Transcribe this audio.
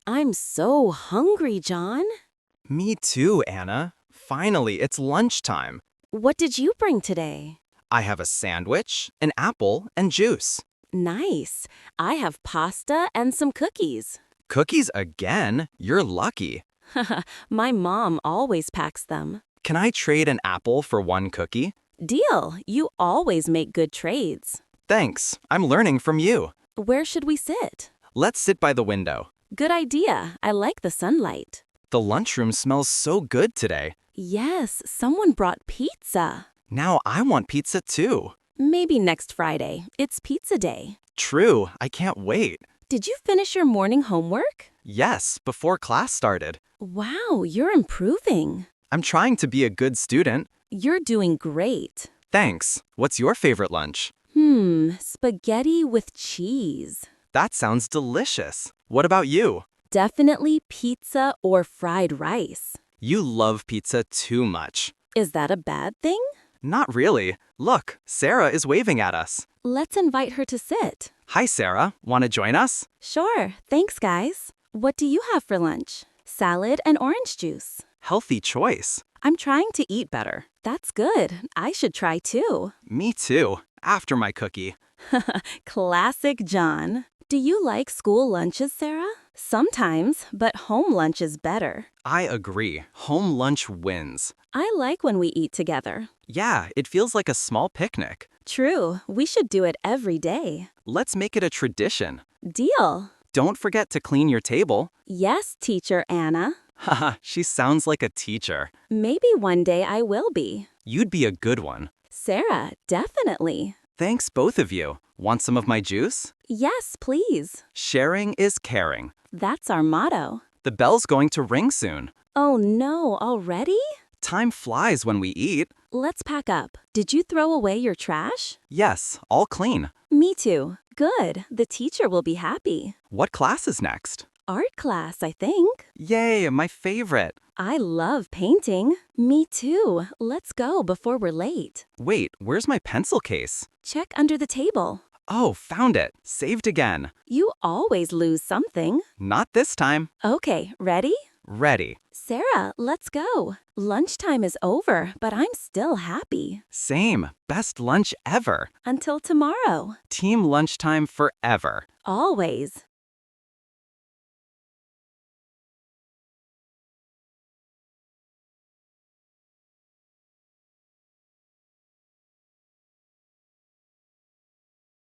I'm so hungry, John. Me too, Anna. Finally, it's lunchtime. What did you bring today? I have a sandwich, an apple, and juice. Nice. I have pasta and some cookies. Cookies again? You're lucky. My mom always packs them. Can I trade an apple for one cookie? Deal. You always make good trades. Thanks. I'm learning from you. Where should we sit? Let's sit by the window. Good idea. I like the sunlight. The lunchroom smells so good today. Yes, someone brought pizza. Now I want pizza too. Maybe next Friday. It's pizza day. True, I can't wait. Did you finish your morning homework? Yes, before class started. Wow, you're improving. I'm trying to be a good student. You're doing great. Thanks. What's your favorite lunch? Spaghetti with cheese. That sounds delicious. What about you? Definitely pizza or fried rice. You love pizza too much. Is that a bad thing? Not really. Look, Sarah is waving at us. Let's invite her to sit. Hi, Sarah. Want to join us? Sure, thanks guys. What do you have for lunch? Salad and orange juice. Healthy choice. I'm trying to eat better. That's good. I should try too. Me too. After my cookie. Classic John. Do you like school lunches, Sarah? Sometimes, but home lunch is better. I agree. Home lunch wins. I like when we eat together. Yeah, it feels like a small picnic. True, we should do it every day. Let's make it a tradition. Deal. Don't forget to clean your table. Yes, teacher Anna. Haha, she sounds like a teacher. Maybe one day I will be. You'd be a good one. Sarah, definitely. Thanks, both of you. Want some of my juice? Yes, please. Sharing is caring. That's our motto. The bell's going to ring soon. Oh no, already? Time flies when we eat. Let's pack up. Did you throw away your trash? Yes, all clean. Me too. Good. The teacher will be happy. What class is next? Art class, I think. Yay, my favorite. I love painting. Me too. Let's go before we're late. Wait, where's my pencil case? Check under the table. Oh, found it. Saved again. You always lose something. Not this time. Okay, ready? Ready. Sarah, let's go. Lunchtime is over, but I'm still happy. Same. Best lunch ever. Until tomorrow. Team lunchtime forever. Always.